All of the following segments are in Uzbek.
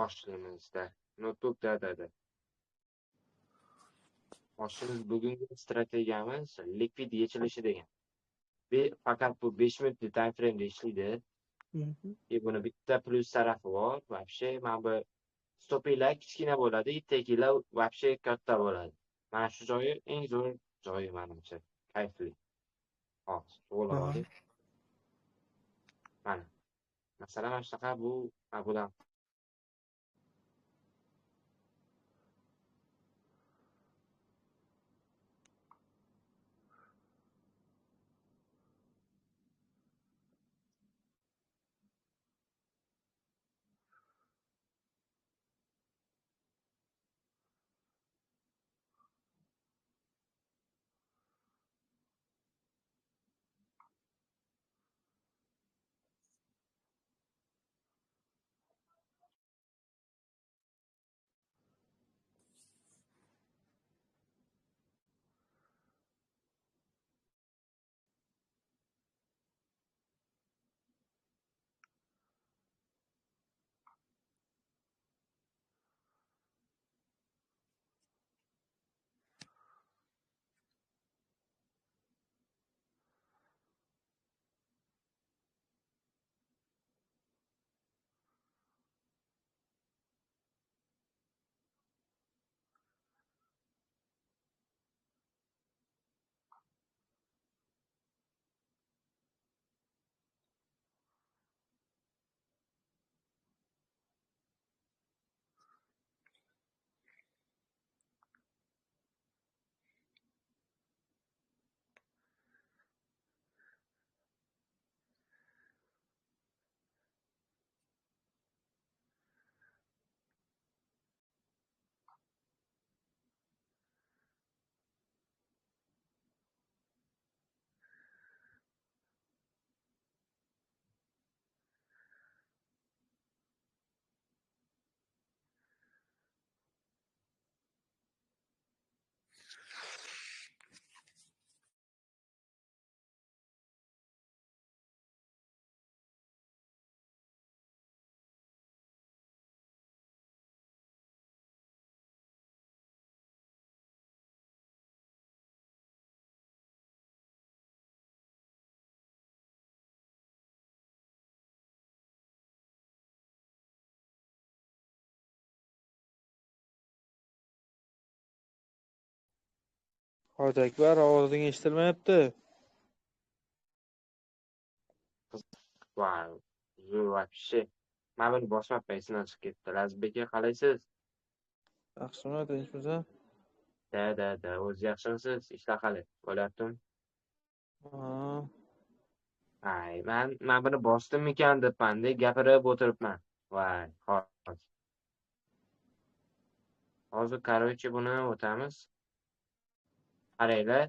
boshlig'imizda notebookda. Boshimiz bugungi strategiyamiz likvid yechilishi degan. Faqat bu 5 minutlik time frame ishlaydi. Buni bitta plyus tarafi bor. Вообще mana bu stopinglar kichkina bo'ladi, itekilar вообще katta bo'ladi. Mana shu joyi eng zo'r joyi menimcha. Kayfli. Hop, to'g'ri oldik. Mana. Masalan, mana shunaqa bu budan Hoji Akbar, ovozing eshitilmayapti. Wow. Zo'r вообще. Mana buni bosmabman, esimdan chiqib ketdi. Lazizbek aka, qalaysiz? Yaxshimi, tinchmisiz? Da. O'zi yaxshimisiz? Ishlar qalay? Bo'lyaptimi? Men buni bosdimmikan debman-da, gapirib o'tiribman. Voy, hozir короче buni o'tamiz. Qaranglar.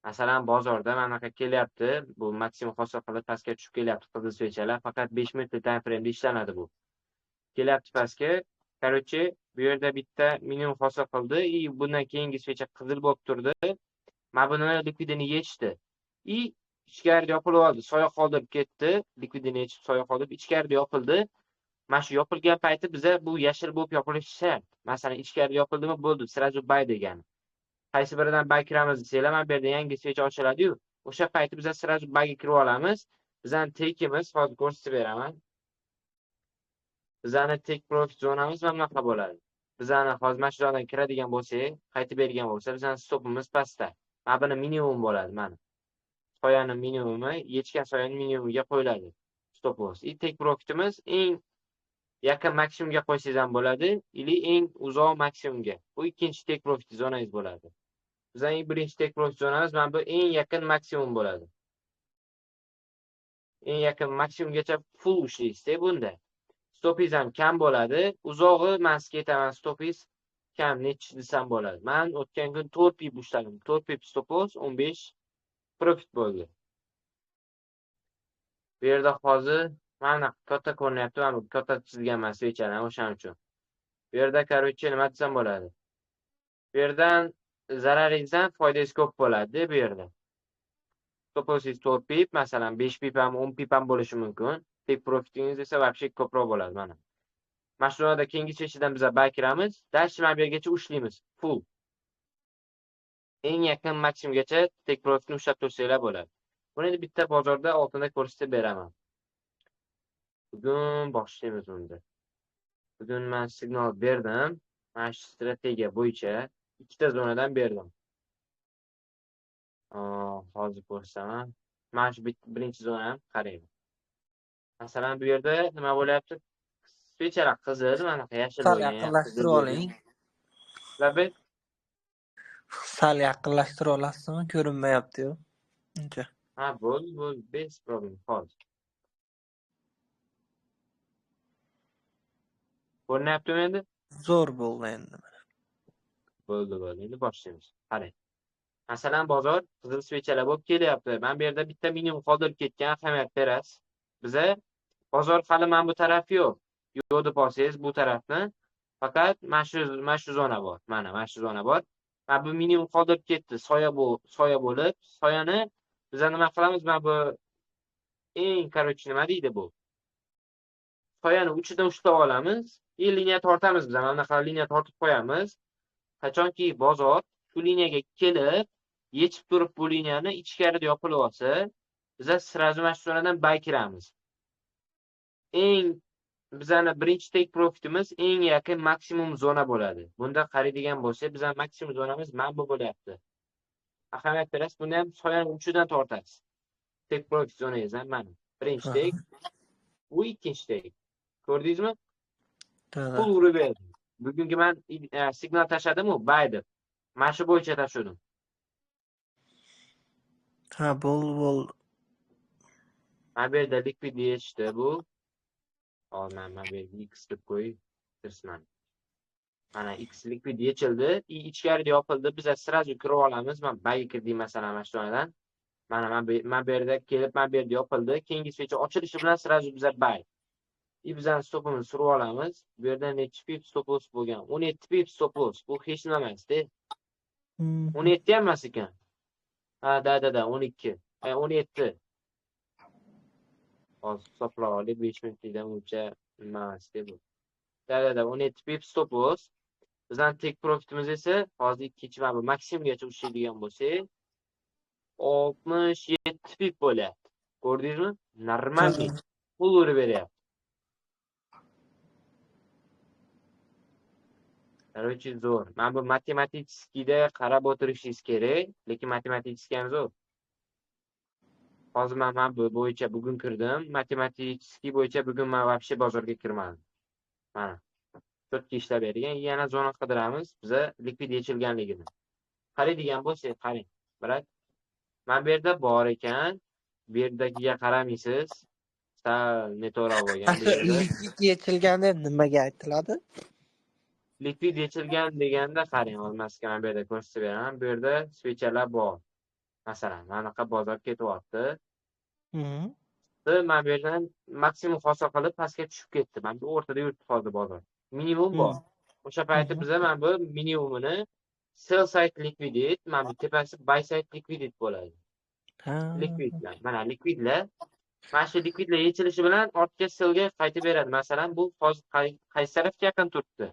Masalan, bozorda mana bunaqa kelyapti. Bu maksimum hosil qilib pastga tushib kelyapti qizil svechalar. Faqat 5 minutlik time frame ishlanadi bu. Kelyapti pastga. Короче, bu yerda bitta minimum hosil qildi. Bundan keyingi svecha qizil bo'lib turdi. Mana buni likvidini yechdi. Ichkarida yopilib oldi. Soya qoldirib ketdi. Likvidini yechib soya qoldirib ichkarida yopildi. Mana shu yopilgan payti biza bu yashil bo'lib yopilishi shart. Masalan, ichkarida yopildimi, bo'ldi, sразу buy degani. Qaysi biridan buy kiramiz desanglar, mana bu yerda yangi svecha ochiladi-yu, o'sha payti biza sразу buyga kirib olamiz. Bizning tekimiz hozir ko'rsatib beraman. Bizning tek profit zonamiz mana bunaqa bo'ladi. Bizning hozir mana shu joydan kiradigan bo'lsak, qaytib bergan bo'lsa, bizning stopimiz pastda. Mana buni minimum bo'ladi, mana. Soyani minimumi, yechgan soyani minimumiga qo'yiladi. Stop loss. Tek profitimiz eng yaqin maksimumga qo'ysangiz ham bo'ladi, ili eng uzoq maksimumga. Bu ikkinchi tek profit zonangiz bo'ladi. Bizning birinchi tek profit zonamiz mana bu eng yaqin maksimum bo'ladi. Eng yaqin maksimumgacha full ishlaysiz bunda. Stopingiz ham kam bo'ladi. Uzog'i men sizga aytaman, stopingiz kam nechi desam bo'ladi. Men o'tgan kun 4 pip ushladim. 4 pip stop loss, 15 profit bo'ldi. Bu yerda hozir mana katta ko'rinyapti, mana bu katta chizganman svechadan o'shaning uchun. Bu yerda короче nima desam bo'ladi? Bu yerdan zararingizdan foydangiz ko'p bo'ladi bu yerda. Stop lossingiz 4 pip, masalan 5 pip ham 10 pip ham bo'lishi mumkin. Tek profitingiz esa вообще ko'proq bo'ladi mana. Mana shu joyda keyingi switchdan biz buy kiramiz. Dash mana bu yergacha ushlaymiz. Full. Eng yaqin maksimgacha take profitni ushlab tursanglar bo'ladi. Buni endi bitta bozorda oltinda ko'rsatib beraman. Bugun boshlaymiz unda. Bugun men signal berdim. Mana shu strategiya bo'yicha ikkita zonadan berdim. Hozir ko'rsaman. Mana shu birinchi zonam qarang. Masalan, bu yerda nima bo'lyapti? Switchlar qizil, mana yashil Sal bo'lgan, yaqinlashtirib oling. Labet Sal yaqinlashtirib olasizmi? Ko'rinmayapti-yu. Uncha. ha bo'ldi, bez problem hozir. Ko'rinyaptimi endi? Zo'r bo'ldi endi. Bo'ldi. Endi boshlaymiz. Qarang. Masalan, bozor qizil switchlar bo'lib kelyapti. Men bu yerda bitta minimum qoldirib ketgan, ahamiyat berasiz. Biza bozor hali mana bu tarafi yo'q. Yo'q deb olsangiz bu tarafni faqat mana shu zona bor. Mana shu zona bor. Mana bu minimum qoldirib ketdi. Soya bo'lib, soyani biz nima qilamiz? Mana bu eng nima deydi bu? Soyani uchidan ushlab olamiz. Liniya tortamiz biz. Mana bunaqa liniya tortib qo'yamiz. Qachonki bozor shu liniyaga kelib, yechib turib bu liniyani ichkarida yopilib olsa, biz sразу mana shu zonadan buy kiramiz. Bizani birinchi take profitimiz eng yaqin maksimum zona bo'ladi. Bunda qaraydigan bo'lsak, bizning maksimum zonamiz mana bu bo'lyapti. Ahamiyat berasiz, buni ham soyaning uchidan tortasiz. Take profit zonangizdan mana. Birinchi take, bu ikkinchi take. Ko'rdingizmi? Pul urib berdi. Bugungi men signal tashladim-ku, buy deb. Mana shu bo'yicha tashladim. Ha, bo'ldi. Mana bu yerda liquid yechdi bu. Mana bu yerga X deb qo'yib tirsiman. Mana X liquid yechildi, ichkarida yopildi. Biz sразу kirib olamiz. Men buy kirdim masalan mana shu joydan. Mana bu yerda kelib, mana bu yerda yopildi. Keyingi switch ochilishi bilan sразу biz buy. Bizani stopimizni surib olamiz. Bu yerda necha pip stop loss bo'lgan? 17 pip stop loss. Bu hech nima emas-da. 17 ham emas ekan. Ha, da, 12. 17. Hozir hisoblab olib 5 minutdan uncha nima emas-da bu. Da, 17 pip stop loss. Bizning take profitimiz esa hozir ikkinchi mana bu maksimumgacha ushlaydigan bo'lsak, 67 pip bo'lyapti. Ko'rdingizmi? Normalniy. Pul urib beryapti. Короче, zo'r. Men bu matematikskida qarab o'tirishingiz kerak, lekin matematikskiy ham zo'r. Hozir men bu bo'yicha bugun kirdim. Matematikskiy bo'yicha bugun men вообще bozorga kirmadim. Mana. Cho'tki ishlab bergan. Yana zona qidiramiz. Biza liquid yechilganligini. Qaraydigan bo'lsak, qarang. Biroq men bu yerda bor ekan, bu yerdagiga qaramaysiz. Sal neto'g'ri bo'lgan bu yerda. Liquid yechilgan deb nimaga aytiladi? Liquid yechilgan deganda qarang, olmasga men bu yerda ko'rsatib beraman. Bu yerda switchlar bor. Masalan, manaqa bozor ketyapti. Men bu yerdan maksimum hosil qilib pastga tushib ketdi. Men bu o'rtada yuribdi hozir bozor. Minimum bor. O'sha payti biz men bu minimumini sell side liquidate, men bu tepasi buy side liquidate bo'ladi. Liquidlar. Mana liquidlar. Mana shu liquidlar yechilishi bilan ortga sellga qaytib beradi. Masalan, bu hozir qaysi tarafga yaqin turibdi?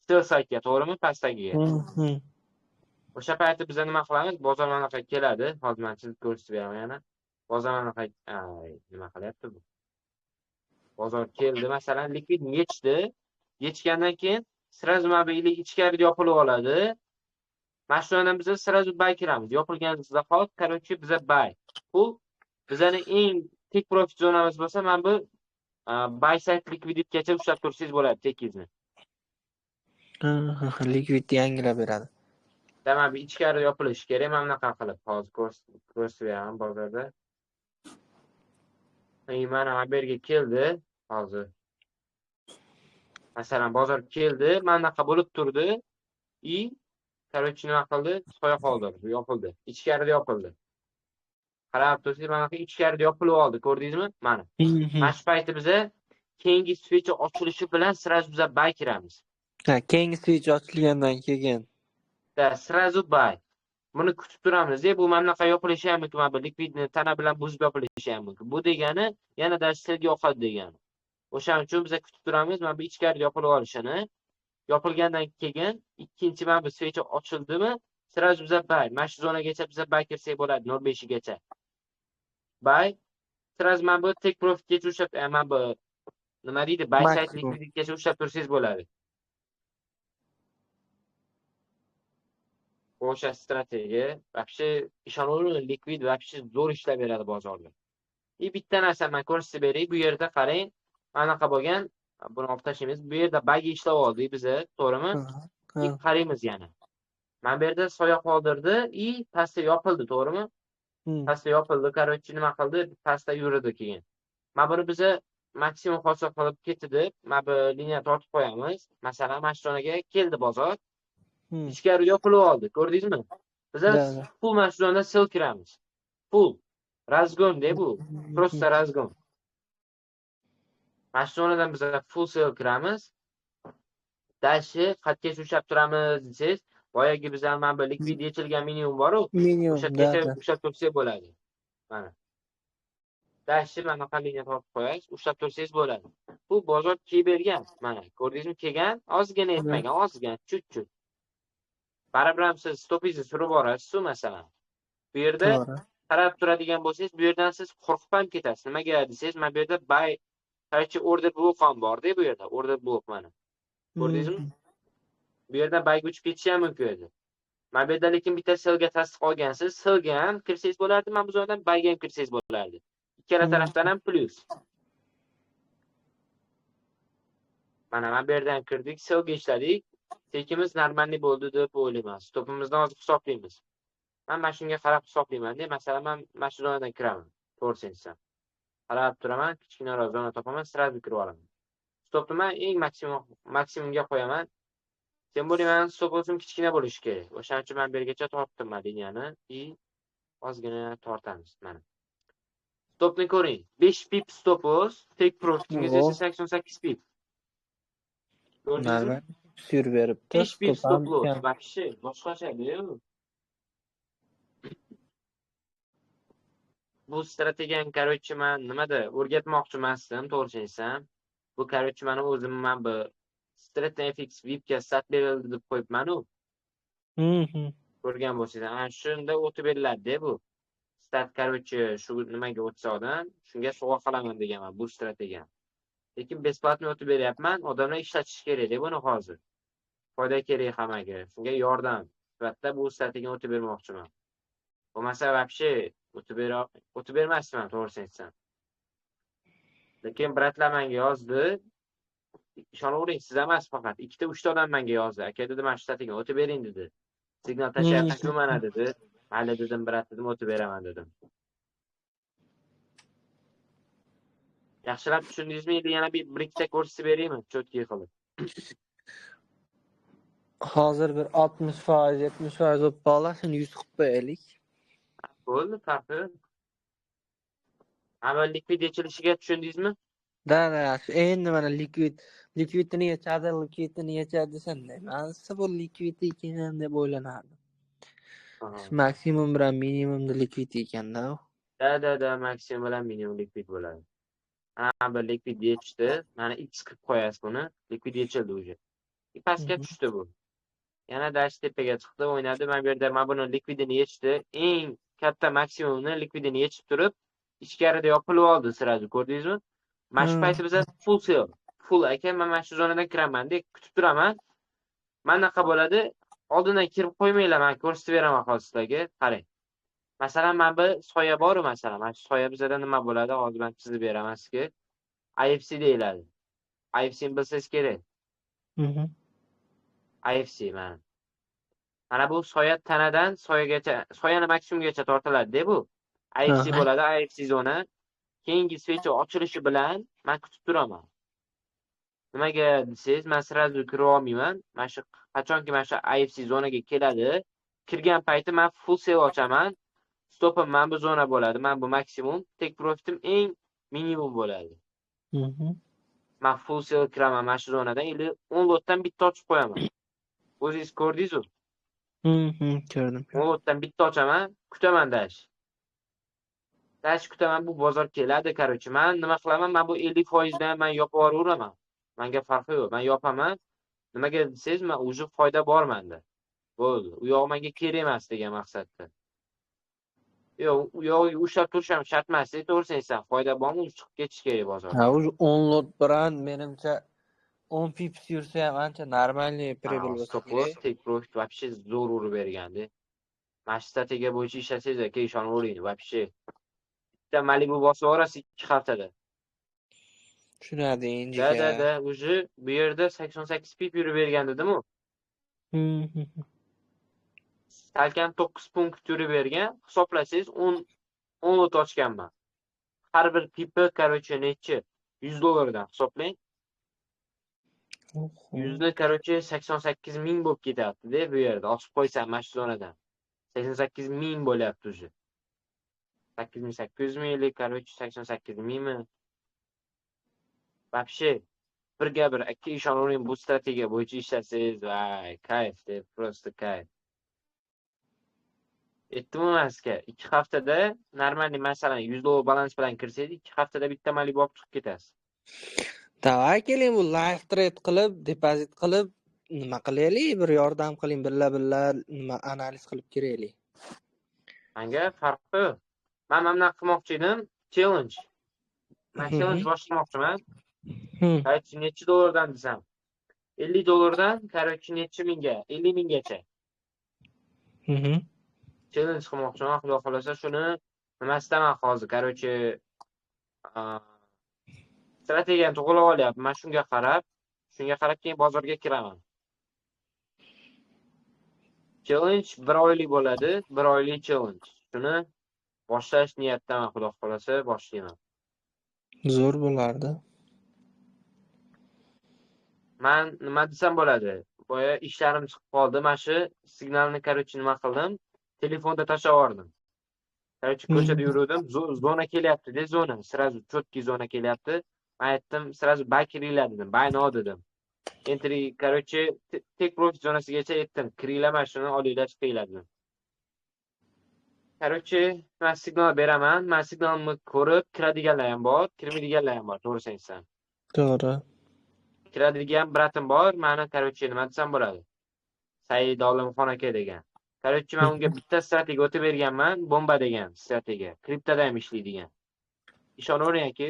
Sell side'ga, to'g'rimi? Pastdagiga. O'sha payti biz nima qilamiz? Bozor mana qaytib keladi. Hozir men chizib ko'rsatib beraman yana. Bozor mana nima qilyapti bu? Bozor keldi, masalan, liquid yechdi. Yechgandan keyin sразу mana bu ichkarida yopilib oladi. Mana shu yerdan biz sразу buy kiramiz. Yopilgan zahot, короче, biz buy. Bu bizning eng take profit zonamiz bo'lsa, men bu buy side liquiditgacha ushlab tursangiz bo'ladi tekingizni. Liquid yangilab beradi. Mana bu ichkarida yopilishi kerak. Men bunaqa qilib hozir ko'rsatib beraman bozorda. Mana bu yerga keldi hozir. Masalan, bozor keldi, mana bunaqa bo'lib turdi. Короче, nima qildi? Soya qoldirdi, yopildi. Ichkarida yopildi. Qarab tursangiz, mana bu ichkarida yopilib oldi, ko'rdingizmi? Mana. Mana shu payti biz keyingi switch ochilishi bilan sразу biz buy kiramiz. Ha, keyingi switch ochilgandan keyin. Sразу buy. Buni kutib turamiz. Bu mana bunaqa yopilishi ham mumkin, bu liquidni tana bilan buzib yopilishi ham mumkin. Bu degani yanada selga yoqadi degani. O'shaning uchun biz kutib turamiz. Mana bu ichkari yopilib olishini. Yopilgandan keyin ikkinchi mana bu svecha ochildimi, sразу biza bay. Mana shu zonagacha biza bay kirsak bo'ladi 0.5 gacha. Bay sразу mana bu take profitgacha ushlab, mana bu nima deydi? Buy side Maksimum. liquiditgacha ushlab tursangiz bo'ladi. O'sha strategiya вообще ishonavering, likvid вообще zo'r ishlab beradi bozorda. Bitta narsa men ko'rsatib beray. Bu yerda qarang, anaqa bo'lgan. Buni olib tashlaymiz. Bu yerda bagi ishlab oldik biza, to'g'rimi? Qaraymiz yana. Mana bu yerda soya qoldirdi, pastda yopildi, to'g'rimi? Pastda yopildi, короче, nima qildi? Pastda yurdi keyin. Mana buni biza maksimum hosil qilib ketdi. Mana bu liniya tortib qo'yamiz. Masalan, mana shu zonaga keldi bozor. Ichkari yopilib oldi, ko'rdingizmi? Biz full mana shu zonda sell kiramiz. Full razgon-da bu. Просто razgon. Mana shu zonadan biz full sell kiramiz. Dashi qatgacha ushlab turamiz desangiz, boyagi bizlar mana bu likvid yechilgan minimum bor-ku, o'sha kecha ushlab tursak bo'ladi. Mana. Dashi mana bunaqa liniya topib qo'yasiz, ushlab tursangiz bo'ladi. Bu bozor kelbergan. Mana, ko'rdingizmi? Kelgan, ozgina yetmagan, ozgina, chut-chut. Baribir ham siz stopingizni surib borasiz, masalan. Bu yerda qarab turadigan bo'lsangiz, bu yerdan siz qo'rqib ham ketasiz. Nimaga desangiz, mana bu yerda buy, qarchi order block ham bor-da bu yerda, order block mana. Ko'rdingizmi? Bu yerdan buyga uchib ketishi ham mumkin edi. Mana bu yerda lekin bitta sellga tasdiq olgansiz, sellga ham kirsangiz bo'lardi, mana bu zonadan buyga ham kirsangiz bo'lardi. Ikkala tarafdan ham plyus. Mana bu yerdan kirdik, sellga ishladik. Tekimiz normalniy bo'ldi deb o'ylayman. Stopimizni hozir hisoblaymiz. Men mana shunga qarab hisoblayman-da. Masalan, men mana shu zonadan kiraman. To'g'risini qarab turaman, kichkinaroq zona topaman, sразу kirib olaman. Stopni men eng maksimumga qo'yaman. Sen bo'layman, stop o'zim kichkina bo'lishi kerak. O'shaning uchun men bu yergacha tortdim men liniyani. Ozgina tortamiz mana. Stopni ko'ring. 5 pip stopos, take profitingiz esa 88 pip. Ko'rdingizmi? Sür beribdi. 5 pip stop loss. Вообще boshqacha-ku. Bu strategiyani, короче, men nimada o'rgatmoqchi emasdim, to'g'risini aytsam. Bu, короче, meni o'zim men bu StratFX VIPga sat berildi deb qo'yibman-ku. Ko'rgan bo'lsangiz, ana shunda o'tib beriladi bu. Stat, короче, shu nimaga o'tsa odam, shunga sovg'a qilaman deganman bu strategiyani. Lekin besplatni o'tib beryapman, odamlar ishlatish kerak deb buni hozir. Foyda kerak hammaga. Shunga yordam sifatida bu strategiyani o'tib bermoqchiman. Bo'lmasa вообще o'tib bermasman, to'g'risini aytsam. Lekin bratlar menga yozdi. Ishonavering, siz emas faqat 2-3 ta odam menga yozdi. Aka dedi, mana shu strategiyani o'tib bering dedi. Signal tashlayapsiz mana dedi. Mayli dedim, brat dedim, o'tib beraman dedim. Yaxshilab tushundingizmi? Yana bir ikkita ko'rsatib beraymi? Cho'tki qilib. Hozir bir 60%, 70% bo'lib qolsin, 100 qilib qo'yaylik. Bo'ldi, farqi. Avval likvid yechilishiga tushundingizmi? Da, endi mana likvidni yechadi desanda. Mensa bu likvid ekan deb o'ylanardim. Maksimum bilan minimumda likvid ekanda. Da, maksimum bilan minimum likvid bo'ladi. Bir likvid yechdi. Mana X qilib qo'yasiz buni. Likvid yechildi o'zi. Pastga tushdi bu. Yana dash tepaga chiqdi, o'ynadi. Men bu yerda men buni likvidini yechdi. Eng katta maksimumni likvidini yechib turib, ichkarida yopilib oldi sразу, ko'rdingizmi? Mana shu payti biz full sell. Full aka, men mana shu zonadan kiraman deb kutib turaman. Manaqa bo'ladi. Oldindan kirib qo'ymanglar, men ko'rsatib beraman hozir sizlarga. Qarang. Masalan, men bu soya bor-ku, masalan, mana shu soya bizda nima bo'ladi? Hozir men chizib beraman sizga. IFC deyiladi. IFC ni bilsangiz kerak. IFC mana bu soya tanadan soyagacha, soyani maksimumgacha tortiladi-da bu. IFC bo'ladi, IFC zona. Keyingi svecha ochilishi bilan men kutib turaman. Nimaga desangiz, men sразу kirib olmayman. Mana shu qachonki mana shu IFC zonaga keladi, kirgan payti men full sell ochaman. Stopim men bu zona bo'ladi. Men bu maksimum, take profitim eng minimum bo'ladi. Men full sell kiraman mana shu zonadan, endi 10 lotdan bitta ochib qo'yaman. O'zingiz ko'rdingiz-ku? Ko'rdim. 10 lotdan bitta ochaman, kutaman dash. Tash kutaman bu bozor keladi, короче. Men nima qilaman? Men bu 50% dan men yopib yuboraveraman. Menga farqi yo'q. Men yopaman. Nimaga desangiz, men уже foyda bor menda. Bo'ldi. U yoq menga kerak emas degan maqsadda. Yo'q, u yoq ushlab turish ham shart emas. To'g'risini aytsam, foyda bormi, u chiqib ketish kerak Ha, bozordan. уже 10 lot bilan menimcha 10 pips yursa ham ancha normalniy pribыл bo'lsa Stop kerak. loss, take profit вообще zo'r urib bergandi. Mana shu strategiya bo'yicha ishlasangiz, aka, ishonavering, вообще. Bitta Malibu bosib yuborasiz 2 haftada. Tushunadi endi. Da, уже bu yerda 88 pip yurib bergan dedim-u. Salkam 9 punkt yurib bergan. Hisoblasangiz 10 lot ochganman. Har bir pipi, короче, nechi? 100 dollardan hisoblang. 100 ni, короче, 88 ming bo'lib ketyapti-da bu yerda. Ochib qo'ysam mana shu zonadan. 88 ming bo'lyapti уже. 8800 minglik, короче, 88 mingmi? Вообще birga bir aka, ishonavering, bu strategiya bo'yicha ishlasangiz, vay, kayf deb, просто kayf. Aytdim emasga, 2 haftada normalniy, masalan, 100 dollar balans bilan kirsangiz, 2 haftada bitta Malibu olib chiqib ketasiz. Davay keling, bu live trade qilib, depozit qilib, nima qilaylik? Bir yordam qiling, billa nima analiz qilib kiraylik. Menga farqi yo'q. Men mana bunaqa qilmoqchi edim, challenge. Men challenge boshlamoqchiman. Qaychi necha dollardan desam? 50 dollardan, короче, necha mingga? 50 minggacha. Challenge qilmoqchiman. Xudo xolasa shuni nimasidaman hozir, короче, strategiyani to'g'rilab olyapman. Men shunga qarab keyin bozorga kiraman. Challenge 1 oylik bo'ladi, 1 oylik challenge. Shuni boshlash niyatidaman, xudo xolasa boshlayman. Zo'r bo'lardi. Men nima desam bo'ladi? Boya ishlarim chiqib qoldi. Mana shu signalni, короче, nima qildim? Telefonda tashlab yubordim. Короче, ko'chada yuruvdim, zona kelyapti-da, zona. Сразу четкий zona kelyapti. Men aytdim, сразу buy kiringlar dedim, buy now dedim. Entry, короче, take profit zonasigacha yetdim. Kiringlar, mana shuni olinglar, chiqinglar dedim. Короче, men signal beraman. Men signalni ko'rib kiradiganlar ham bor, kirmaydiganlar ham bor, to'g'risini aytsam. To'g'ri. Kiradigan bratim bor. Meni, короче, nima desam bo'ladi? Said Olimxon aka degan. Короче, men unga bitta strategiya o'tib berganman, bomba degan strategiya. Kriptoda ham ishlaydigan. Ishonavering-ki,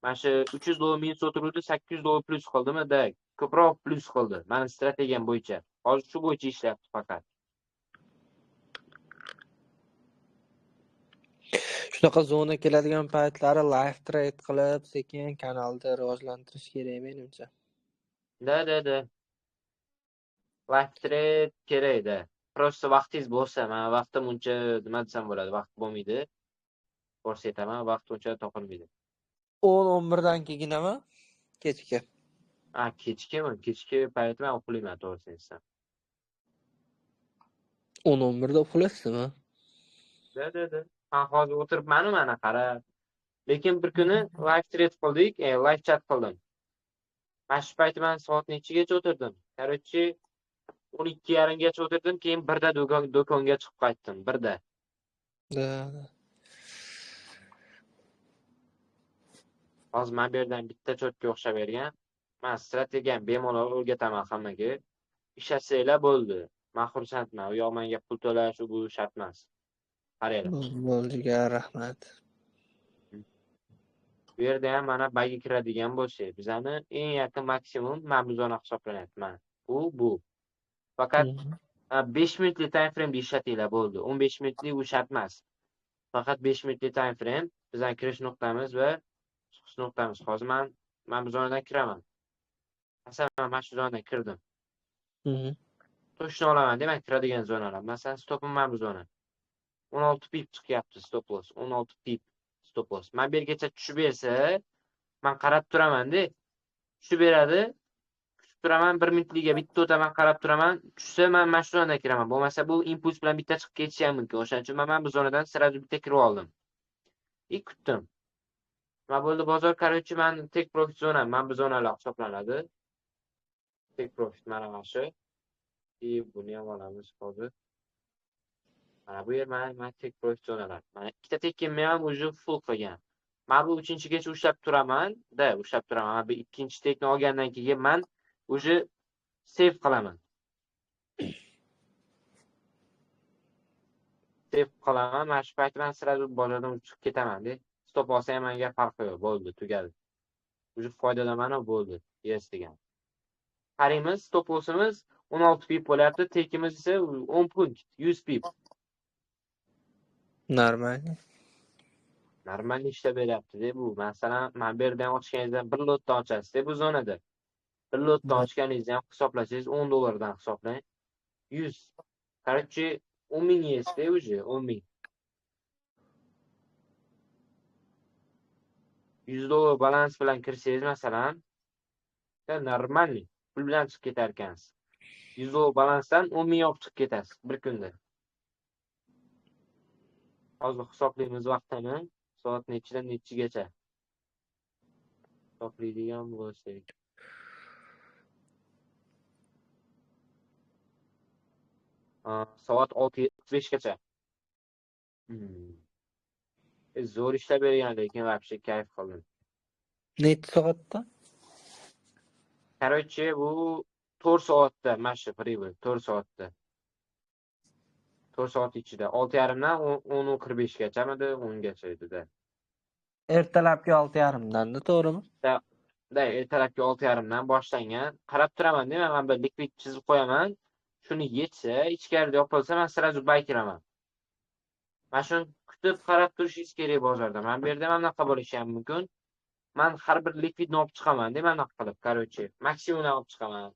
mana shu 300 dollar minus o'tiruvdi, 800 dollar plus qildimi-da, ko'proq plus qildi. Meni strategiyam bo'yicha. Hozir shu bo'yicha ishlayapti faqat. Shunaqa zona keladigan paytlari live trade qilib, sekin kanalda rivojlantirish kerak menimcha. Da. Live trade kerak-da. Просто vaqtingiz bo'lsa, men vaqtim uncha nima desam bo'ladi, vaqt bo'lmaydi. To'g'ri aytaman, vaqt uncha topilmaydi. 10-11 dan keyinami? Kechki. Kechki payt men uxlayman, to'g'risini aytsam. 10-11 da uxlaysizmi? Da. Men hozir o'tiribman mana qarab. Lekin bir kuni live trade qildik, live chat qildim. Mana shu payt men soat nechigacha o'tirdim? Короче, 12:30gacha o'tirdim, keyin 1da do'konga chiqib qaytdim, 1da. Da. Hozir men bu yerdan bitta cho'tga o'xshab bergan. Men strategiyam bemalol o'rgataman hammaga. Ishlasanglar bo'ldi. Men xursandman. U yoq menga pul to'lash bu shart emas. Qaranglar. Bo'ldiga rahmat. Bu yerda ham mana bayga kiradigan bo'lsak, bizani eng yaqin maksimum mana bu zona hisoblanadi. Mana bu. Faqat 5 minutli time frame ishlatinglar bo'ldi. 15 minutli u shart emas. Faqat 5 minutli time frame bizning kirish nuqtamiz va chiqish nuqtamiz. Hozir men bu zonadan kiraman. Masalan, mana shu zonadan kirdim. To'shni olaman, demak kiradigan zonalar. Masalan, stopim mana bu zona. 16 pip chiqyapti stop loss. 16 pip stop loss. Men bu yergacha tushib bersa, men qarab turaman-da. Tushib beradi. Kutib turaman, 1 minutliga bitta o'taman, qarab turaman. Tushsa men mana shu zonadan kiraman. Bo'lmasa bu impuls bilan bitta chiqib ketishi ham mumkin. O'shaning uchun men bu zonadan sirasi bitta kirib oldim. Kutdim. Men bo'ldi bozor, короче, men take profit zona, men bu zonalar hisoblanadi. Take profit mana shu. Buni ham olamiz hozir. Mana bu yer mana tek profit zonalar. Mana ikkita tekinni ham уже full qilgan. Men bu 3-gacha ushlab turaman-da, ushlab turaman. Mana bu ikkinchi tekni olgandan keyin men уже save qilaman. Save qilaman. Mana shu payt men sразу bozordan chiqib ketaman-da. Stop olsa ham menga farqi yo'q. Bo'ldi, tugadi. Уже foydalanaman bo'ldi. Yes degan. Qaraymiz, stop lossimiz 16 pip bo'lyapti, tekimiz esa 10 punkt, 100 pip. Normal. Normal ishlab beryapti-da bu. Masalan, men bu yerdan ochganingizda 1 lotdan ochasiz-da bu zonada. 1 lotdan ochganingizni ham hisoblasangiz $10 hisoblang. 100. Короче, 10 ming yesda уже, 10 ming. $100 balans bilan kirsangiz masalan, normalniy pul bilan chiqib ketar ekansiz. $100 balansdan 10 ming olib chiqib ketasiz bir kunda. Hozir hisoblaymiz vaqtini. Soat nechidan nechigacha? Hisoblaydigan bo'lsak. Soat 6:45 gacha. Zo'r ishlab bergan, lekin вообще kayf qildim. Necha soatda? Короче, bu 4 soatda mana shu pribul, 4 soatda. 4 soat ichida 6:30 dan 10:45 gachamidi, 10 gacha edi-da. Ertalabki 6:30 da, to'g'rimi? Da, ertalabki 6:30 dan boshlangan. Qarab turaman-da, men bir likvid chizib qo'yaman. Shuni yetsa, ichkarida yopilsa, men sразу buy kiraman. Mana shuni kutib qarab turishingiz kerak bozorda. Men bu yerda ham bunaqa bo'lishi ham mumkin. Men har bir likvidni olib chiqaman-da, men bunaqa qilib, короче, maksimumni olib chiqaman.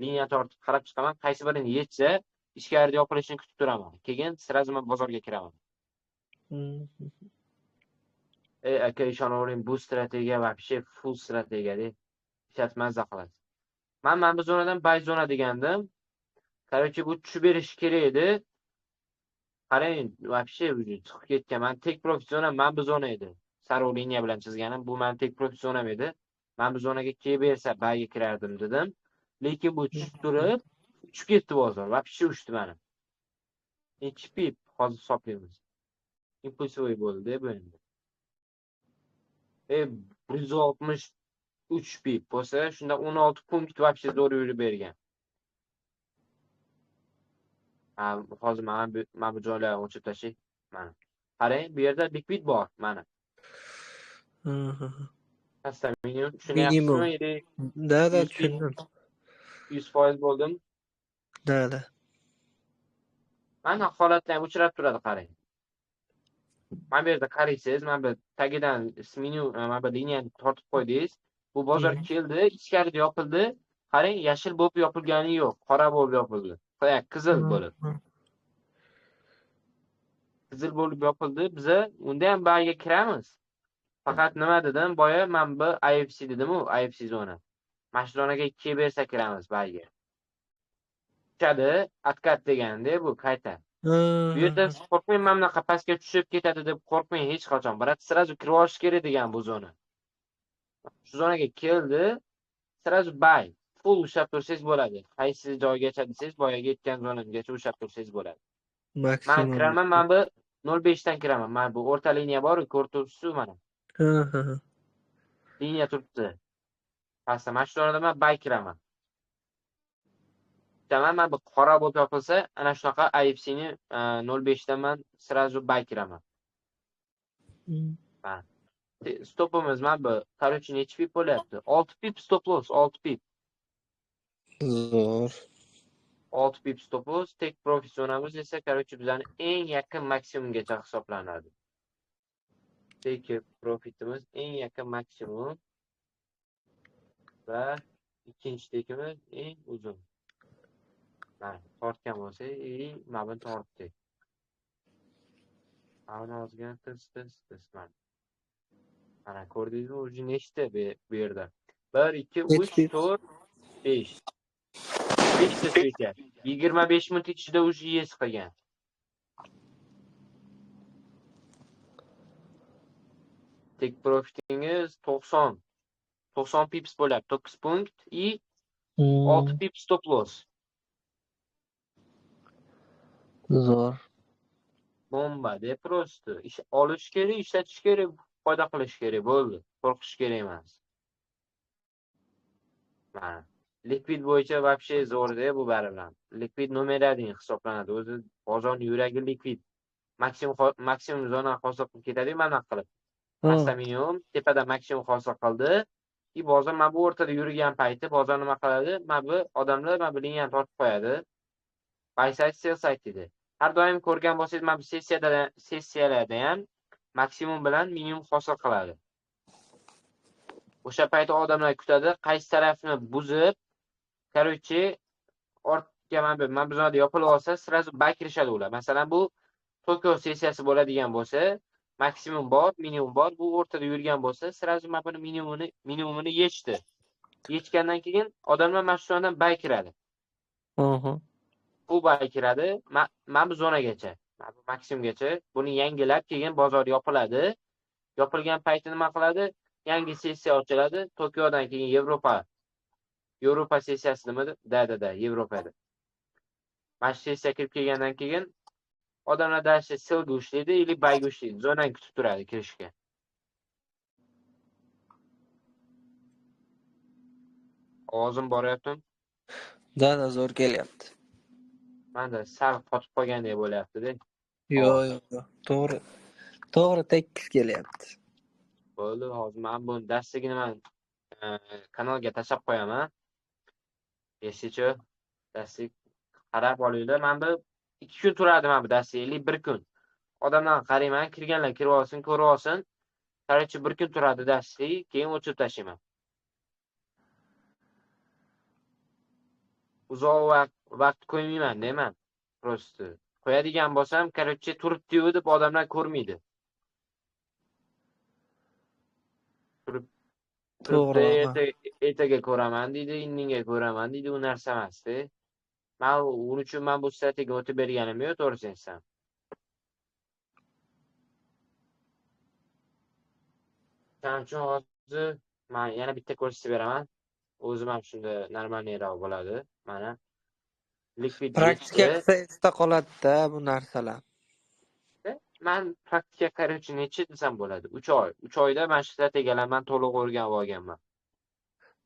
Liniya tortib qarab chiqaman, qaysi birini yetsa, ichkarida yopilishini kutib turaman. Keyin sразу men bozorga kiraman. Aka, ishonavering, bu strategiya вообще full strategiya-da. Hech mazza qiladi. Men bu zonadan buy zona degandim. Короче, bu tushib berish kerak edi. Qarang, вообще chiqib ketgan. Men tek profit zona, men bu zona edi. Sariq liniya bilan chizganim, bu men tek profit zonam edi. Men bu zonaga kelib bersa, buyga kirardim dedim. Lekin bu tushib turib, uchib ketdi bozor. Вообще uchdi mana. Nechi pip hozir hisoblaymiz. Impulsivoy bo'ldi bu endi. 163 pip bo'lsa, shunda 16 punkt вообще zo'r yurib bergan. Hozir mana bu joylarni o'chirib tashlay. Mana. Qarang, bu yerda likvid bor, mana. Pastda minimum tushunyapsizmi? Da, tushundim. 100% bo'ldim. Da. Mana holatdan o'chirib turadi, qarang. Mana bu yerda qaraysiz, mana bu tagidan menu, mana bu liniyani tortib qo'ydingiz. Bu bozor keldi, ichkarida yopildi. Qarang, yashil bo'lib yopilgani yo'q, qora bo'lib yopildi. Qizil bo'lib. Qizil bo'lib yopildi. Biz unda ham buyga kiramiz. Faqat nima dedim? Boya men bu IFC dedim-ku, IFC zona. Mana shu zonaga kelib bersa kiramiz buyga. Tushadi, atkat deganda bu qayta. Bu yerda qo'rqmang, men bunaqa pastga tushib ketadi deb qo'rqmang hech qachon. Biroq sразу kirib olish kerak degan bu zona. Shu zonaga keldi, sразу buy. Full ushlab tursangiz bo'ladi. Qaysi joygacha desangiz, boyaga yetgan zonamgacha ushlab tursangiz bo'ladi. Men kiraman, men bu 0.5 dan kiraman. Men bu o'rta liniya bor-ku, ko'rib mana. Liniya turibdi. Pastda mana shu zonada men buy kiraman. Men bu qora bo'lib yopilsa, ana shunaqa IFC ni 0.5 dan men sразу buy kiraman. Stopimiz men bu, короче, nechi pip bo'lyapti? 6 pip stop loss, 6 pip. Zo'r. 6 pip stop loss, tek profit zonamiz esa, короче, bizning eng yaqin maksimumgacha hisoblanadi. Tek profitimiz eng yaqin maksimum va ikkinchi tekimiz eng uzun. Mana tortgan bo'lsa, mana buni tortdik. Mana ozgan tis mana ko'rdingizmi, o'zi nechta bu yerda? 1 2 3 4 5. 5 ta switch. 25 minut ichida o'zi yes qilgan. Tek profitingiz 90 pips bo'ladi, 9 punkt и 6 pip stop loss. Zo'r. Bomba просто. Olish kerak, ishlatish kerak, foyda qilish kerak, bo'ldi. Qo'rqish kerak emas. Mana. Likvid bo'yicha вообще zo'r-da bu baribir. Likvid nomer 1 hisoblanadi. O'zi bozorning yuragi likvid. Maksimum zona hosil qilib ketadi mana qilib. Pastda minimum, tepada maksimum hosil qildi. Bozor mana bu o'rtada yurgan payti bozor nima qiladi? Mana bu odamlar mana bu liniyani tortib qo'yadi. Buy side, sell side dedi. Har doim ko'rgan bo'lsangiz, mana bu sessiyalarda ham maksimum bilan minimum hosil qiladi. O'sha paytda odamlar kutadi, qaysi tarafni buzib, короче, ortga mana bu zonada yopilib olsa, sразу buy kirishadi ular. Masalan, bu Tokio sessiyasi bo'ladigan bo'lsa, maksimum bor, minimum bor. Bu o'rtada yurgan bo'lsa, sразу mana buni minimumini yechdi. Yechgandan keyin odamlar mana shu zonadan buy kiradi. Bu buy kiradi, mana bu zonagacha, mana bu maksimumgacha. Buni yangilab keyin bozor yopiladi. Yopilgan payti nima qiladi? Yangi sessiya ochiladi. Tokiodan keyin Yevropa sessiyasi nimada? Da, Yevropada. Mana shu sessiya kirib kelgandan keyin odamlar dashi sell go'shlaydi, ili buy go'shlaydi. Zonani kutib turadi kirishga. Ovozim boryaptimi? Da, zo'r kelyapti. Manda sal qotib qolgandek bo'lyapti-da. Yo'q. To'g'ri tekis kelyapti. Bo'ldi, hozir men buni darsligini men kanalga tashlab qo'yaman. Yesichi darslik qarab olinglar. Men bu 2 kun turadi men bu darslik, 1 kun. Odamlarga qarayman, kirganlar kirib olsin, ko'rib olsin. Короче, 1 kun turadi darslik, keyin o'chirib tashlayman. Uzoq vaqt qo'ymayman deyman. Просто qo'yadigan bo'lsam, короче, turibdi-yu deb odamlar ko'rmaydi. To'g'ri. Ertaga ko'raman deydi, indinga ko'raman deydi, u narsa emas-da. Men uning uchun men bu strategiya o'tib berganim yo'q, to'g'risini aytsam. Shuning uchun hozir men yana bitta ko'rsatib beraman. O'zim ham shunda normalniroq bo'ladi. Mana likvid Praktika qilsa esda qoladi-da bu narsalar. Men praktika короче necha desam bo'ladi? 3 oy. 3 oyda men shu strategiyalarni to'liq o'rganib olganman.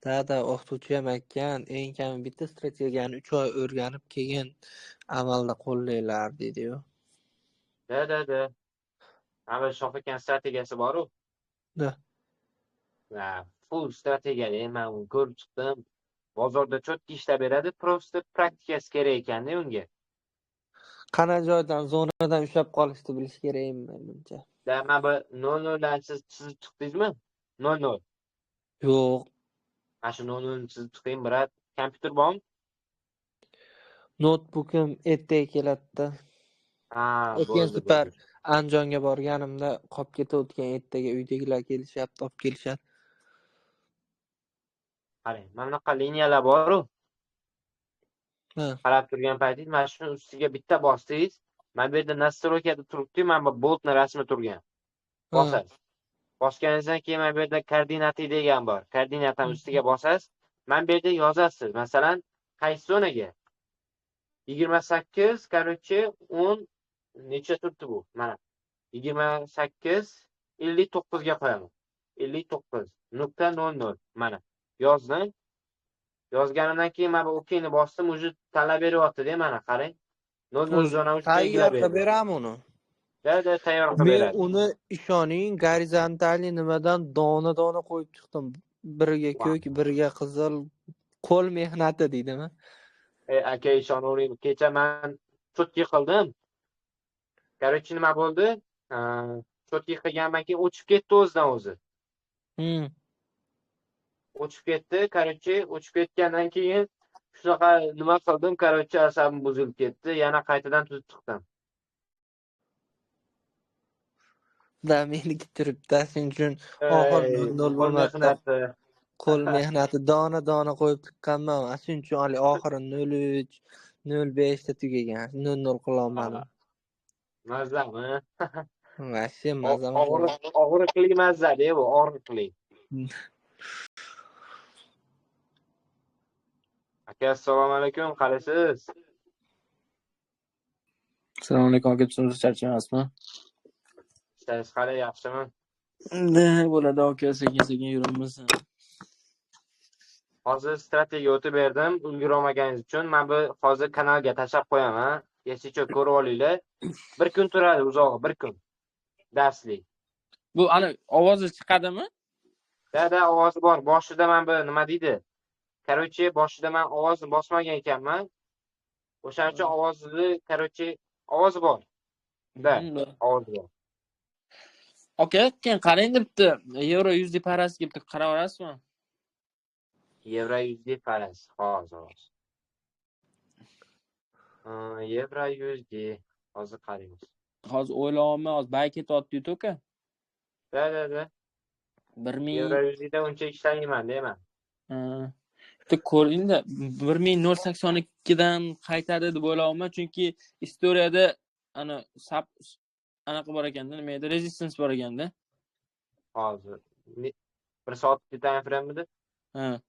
Da, o'qituvchi ham aytgan, eng kami bitta strategiyani 3 oy o'rganib keyin amalda qo'llaylar dedi-yu. Da. Mana Shof aka strategiyasi bor-ku. Da. Va full strategiyali men uni ko'rib chiqdim. Bozorda chotki ishlab beradi, просто praktikasi kerak ekan-da unga. Qana joydan, zonadan ushlab qolishni bilish kerakmi menimcha. Da men bu 00 dan siz chizib chiqdingizmi? 00. Yo'q. Mana shu 00 ni chizib chiqing, brat. Kompyuter bormi? Notebookim ertaga keladi-da. O'tgan safar Andijonga borganimda qolib ketayotgan ertaga uydagilar kelishyapti, olib kelishadi. Qarang, mana bunaqa liniyalar bor-ku. Ha. Qarab turgan paytingiz mana shuni ustiga bitta bosdingiz. Mana bu yerda nastroykada turibdi, mana bu boltni rasmi turgan. Bosasiz. Bosganingizdan keyin mana bu yerda koordinati degan bor. Koordinatani ustiga bosasiz. Mana bu yerda yozasiz. Masalan, qaysi zonaga? 28, короче, 10 necha turibdi bu? Mana 28 59 ga qo'yaman. 59.00 mana yozdim. Yozganimdan keyin mana bu OKni bosdim, uje tanlab beryapti-da, mana qarang. 00 zona uchun tayyor qilib beraman uni. Da, tayyor qilib beradi. Men uni ishoning, gorizontalli nimadan dona qo'yib chiqdim. Biriga ko'k, biriga qizil, qo'l mehnati deydimi? Aka ishonavering, kecha men chotki qildim. Короче, nima bo'ldi? Chotki qilgandan keyin o'chib ketdi o'zidan o'zi. O'chib ketdi, короче, o'chib ketgandan keyin shunaqa nima qildim, короче, asabim buzilib ketdi, yana qaytadan tuzib chiqdim. Da meniki turibdi, shuning uchun oxir 00 bo'lmadi. Qo'l mehnati dona qo'yib chiqqanman. Shuning uchun hali oxiri 03, 05 da tugagan. 00 qila olmadim. Mazami? Vashim mazam. Og'riqli mazza-da bu, og'riqli. Aka, assalomu alaykum, qalaysiz? Assalomu alaykum aka, tushunsiz charchamasmi? Siz qalay, yaxshimi? Bo'ladi aka, sekin-sekin yuramiz. Hozir strategiya o'tib berdim. Ulgurolmaganingiz uchun men bu hozir kanalga tashlab qo'yaman. Esicha ko'rib olinglar. Bir kun turadi uzog'i, bir kun. Darslik. Bu ana ovozi chiqadimi? Da ovozi bor. Boshida men bu nima deydi? Короче, boshida men ovozni bosmagan ekanman. O'shaning uchun ovozi bor. Da, ovozi bor. Aka, keyin qarang debdi. Euro 100 deb parasiga bitta qarab olasizmi? Yevro 100 faraz. Hozir. Yevro 100 hozir qaraymiz. Hozir o'ylayapman, hozir bay ketyapti-yu aka. Da. 1000 Yevro 100 da uncha ishlayman deyman. bitta ko'ringda 1082 dan qaytadi deb o'ylayapman, chunki istoriyada ana anaqa bor ekanda, nima edi? Resistance bor ekanda. Hozir 1 soatlik time frame'midi? Ha.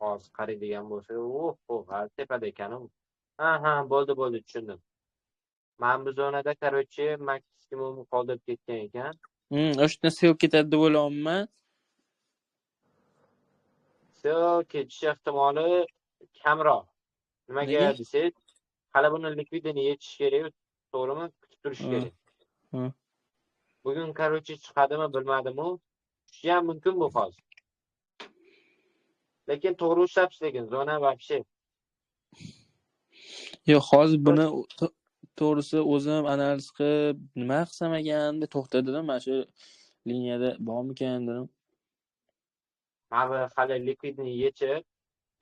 Hozir qaraydigan bo'lsa, hali tepada ekan u. Ha, bo'ldi, tushundim. Men bu zonada, короче, maksimum qoldirib ketgan ekan. O'shdan sel ketadi deb o'ylayapman. Sel ketish ehtimoli kamroq. Nimaga Nega? desangiz, hali buni likvidini yechish kerak, to'g'rimi? Kutib turish kerak. Bugun, короче, chiqadimi, bilmadim-u. Tushishi ham mumkin bu hozir. Lekin to'g'ri ushlabsiz lekin zona вообще. Yo'q, hozir buni to'g'risi o'zim analiz qilib, nima qilsam ekan deb to'xtadim. Mana shu liniyada bormikan dedim. Mana hali likvidni yechib,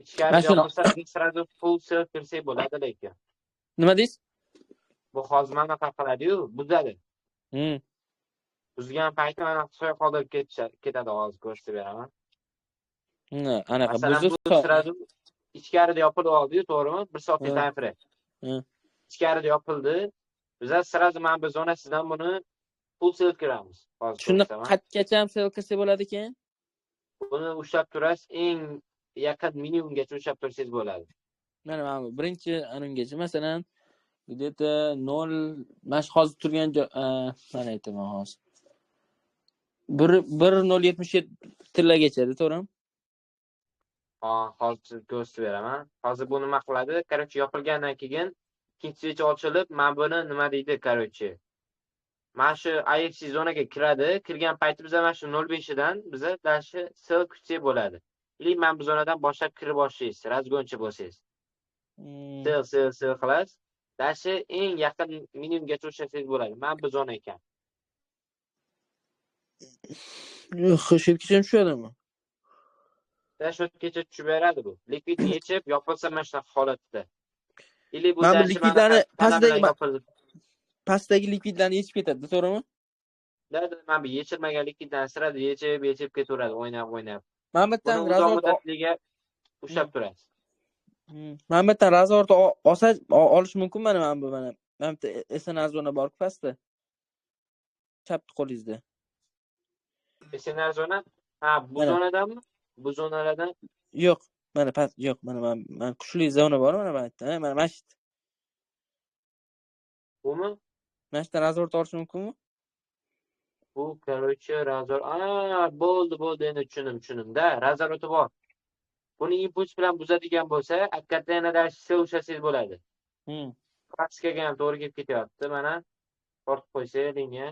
ichkari Mana shuni- yopilsa, sразу full sell kirsak bo'ladi lekin. Nima deysiz? Bu hozir mana qanaqa qiladi-yu, buzadi. Hmm. Buzgan payti mana so'y qoldirib ketadi, hozir ko'rsatib beraman. Anaqa Masalan, bu sразу ichkarida yopilib oldi-yu, to'g'rimi? 1 soatlik time frame. Ichkarida yopildi. Bizlar sразу mana bu zonasidan buni full sell kiramiz. Hozir shunda ko'rsaman. qatgacha sel qilsa bo'ladi ekan. Buni ushlab turasiz, eng yaqin minimumgacha ushlab tursangiz bo'ladi. Mana bu birinchi anungacha, masalan, где-то 0 mash hozir turgan mana aytaman hozir. 1.077 tillagacha, to'g'rimi? Hozir ko'rsatib beraman. Hozir bu nima qiladi? Короче, yopilgandan keyin ikkinchi switch ochilib, men buni nima deydi, короче. Mana shu IFC zonaga kiradi. Kirgan payti biz mana shu 0.5 dan biza dashi sell kutsak bo'ladi. Ili men bu zonadan boshlab kirib boshlaysiz, razgonchi bo'lsangiz. Sell qilasiz. Dashi eng yaqin minimumgacha ushlasangiz bo'ladi. Men bu zona ekan. Yo'q, shirkatga tushadimi? Dashotgacha tushib beradi bu. Likvidni yechib, yopilsa mana shunaqa holatda. Ili bu Mana bu dashi likvidlarni yopildi. pastdagi likvidlarni yechib ketadi, to'g'rimi? Mana bu yechilmagan likvidlarni sirada yechib ketaveradi, o'ynab. Mana bu yerdan Buni uzoq muddatliga ushlab turasiz. Mana bu yerdan razorni olish mumkin mana bu mana. Mana bu SNR zona bor pastda. Chap qo'lingizda. SNR zona? Ha, bu zonadanmi? Bu zonalardan? Yo'q, mana past, yo'q, mana kuchli zona bor mana bu yerda. Mana mashit. Bumi? Mashitdan razor olish mumkinmi? Bu, короче, razor. Bo'ldi, endi tushundim-da. Razor o'ti bor. Buni impuls bilan buzadigan bo'lsa, akkatda yanada sell ushlasangiz bo'ladi. Klassikaga ham to'g'ri kelib ketyapti. Mana tortib qo'ysak liniya,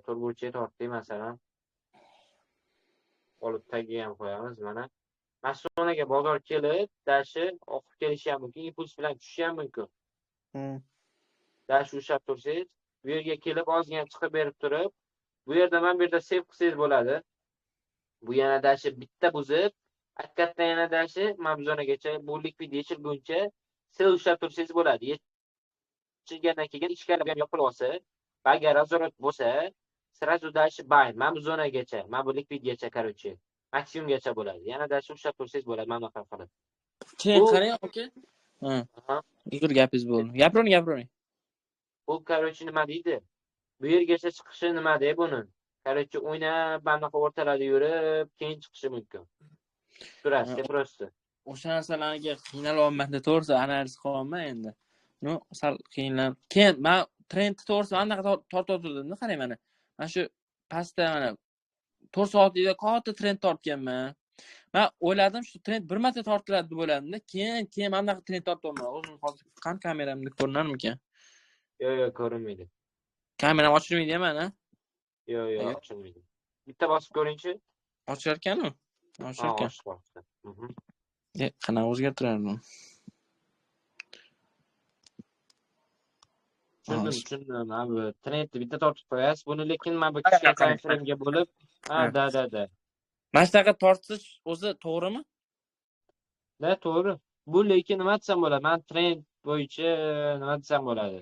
turburchiga tortdik masalan. Olib tagiga ham qo'yamiz mana. Mashinaga bozor kelib, dashi oqib kelishi ham mumkin, impuls bilan tushishi ham mumkin. Dash ushlab tursangiz, bu yerga kelib ozgina chiqib berib turib, bu yerda men bu yerda save qilsangiz bo'ladi. Bu yana dashi bitta buzib, akkatdan yana dashi men bu zonagacha bu likvid yechilguncha sell ushlab tursangiz bo'ladi. Yechilgandan keyin ichkariga yopilib olsa, agar nazorat bo'lsa, sразу dashi buy, men bu zonagacha, men bu likvidgacha, короче, maksimumgacha bo'ladi. Yana dashi ushlab tursangiz bo'ladi, mana bunaqa qilib. Keyin qarang, aka. Igor gapingiz bo'ldi. Gapiring. Bu, короче, nima deydi? Bu yergacha chiqishi nima deydi buni? Короче, o'ynab, bunaqa o'rtalarda yurib, keyin chiqishi mumkin. Turasiz, просто. O'sha narsalarga qiynalyapman-da, to'g'risi analiz qilyapman endi. No, sal qiyinlanib. Keyin men trendni to'g'risi anaqa tortib o'tirdim-da, qarang mana. Mana shu pastda mana 4 soatlikda katta trend tortganman. Men o'yladim shu trend bir marta tortiladi deb o'yladim-da. Keyin men anaqa trend tortolmadim. O'zim hozir qani kameramda ko'rinarmikan? Yo'q, ko'rinmaydi. Kameram ochilmaydi mana. Yo'q, ochilmaydi. Bitta bosib ko'ring-chi. Ochar ekan-ku. Ha, Ochar ekan. ochib qolibdi. Qanaqa o'zgartirardim? Tushundim. Mana bu trendni bitta tortib qo'yasiz. Buni lekin mana bu kichkina time frame'ga bo'lib, da. Mana shunaqa tortish o'zi to'g'rimi? Da, to'g'ri. Bu lekin nima desam bo'ladi? Men trend bo'yicha nima desam bo'ladi?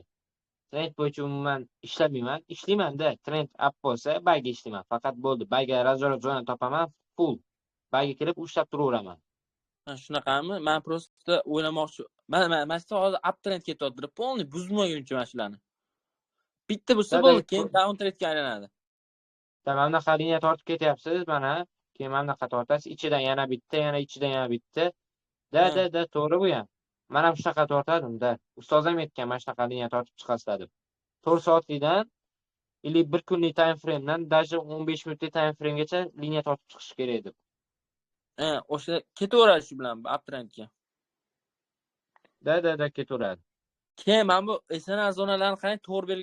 Trend bo'yicha umuman ishlamayman. Ishlayman-da. Trend app bo'lsa, bayga ishlayman. Faqat bo'ldi. Bayga razor jo'na topaman, full. Bayga kelib ushlab turaveraman. Ha, shunaqami? Men prosta o'ylamoqchi. Mana shu hozir up trend ketyapti. Polni buzmaguncha mana shularni. Bitta bo'lsa bo'ldi, keyin down trendga aylanadi. Mana bunaqa liniya tortib ketyapsiz, mana. Keyin mana bunaqa tortasiz. Ichidan yana bitta, yana ichidan yana bitta. Da, to'g'ri bu ham. Men ham shunaqa tortadim-da. Ustoz ham aytgan, mana shunaqa liniya tortib chiqasizlar deb. 4 soatlikdan или 1 kunlik time framedan даже 15 minutlik time framegacha liniya tortib chiqish kerak deb. O'sha ketaveradi shu bilan up trendga. Da, ketaveradi. Keyin men bu SNL zonalarni qarang, to'g'ri